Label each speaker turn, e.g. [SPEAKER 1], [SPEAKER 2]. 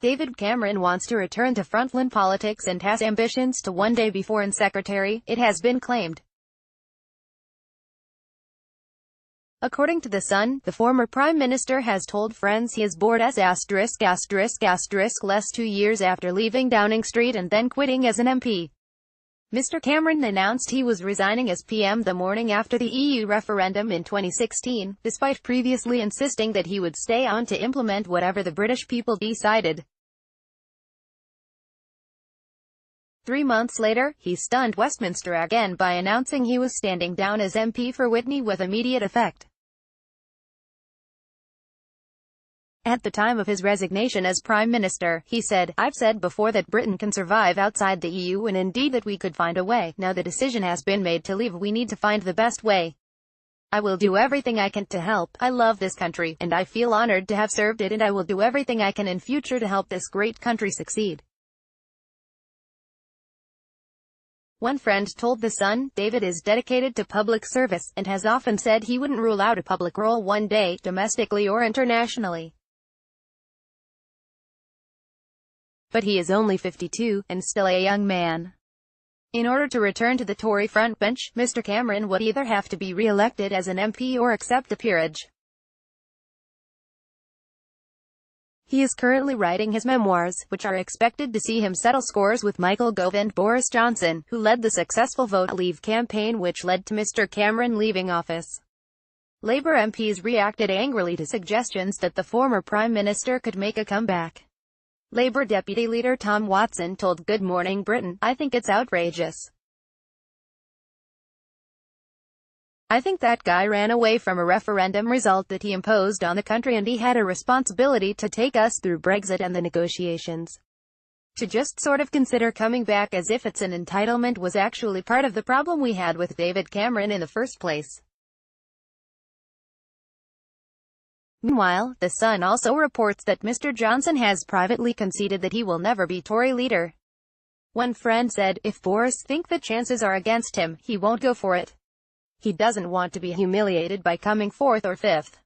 [SPEAKER 1] David Cameron wants to return to frontline politics and has ambitions to one day be Foreign Secretary, it has been claimed. According to The Sun, the former Prime Minister has told friends he is bored as less 2 years after leaving Downing Street and then quitting as an MP. Mr. Cameron announced he was resigning as PM the morning after the EU referendum in 2016, despite previously insisting that he would stay on to implement whatever the British people decided. 3 months later, he stunned Westminster again by announcing he was standing down as MP for Witney with immediate effect. At the time of his resignation as Prime Minister, he said, "I've said before that Britain can survive outside the EU and indeed that we could find a way. Now the decision has been made to leave. We need to find the best way. I will do everything I can to help. I love this country, and I feel honored to have served it, and I will do everything I can in future to help this great country succeed." One friend told The Sun, David is dedicated to public service, and has often said he wouldn't rule out a public role one day, domestically or internationally. But he is only 52, and still a young man. In order to return to the Tory frontbench, Mr. Cameron would either have to be re-elected as an MP or accept a peerage. He is currently writing his memoirs, which are expected to see him settle scores with Michael Gove and Boris Johnson, who led the successful Vote Leave campaign which led to Mr. Cameron leaving office. Labour MPs reacted angrily to suggestions that the former Prime Minister could make a comeback. Labour Deputy Leader Tom Watson told Good Morning Britain, "I think it's outrageous. I think that guy ran away from a referendum result that he imposed on the country, and he had a responsibility to take us through Brexit and the negotiations. To just sort of consider coming back as if it's an entitlement was actually part of the problem we had with David Cameron in the first place." Meanwhile, The Sun also reports that Mr. Johnson has privately conceded that he will never be Tory leader. One friend said, "If Boris thinks the chances are against him, he won't go for it. He doesn't want to be humiliated by coming 4th or 5th.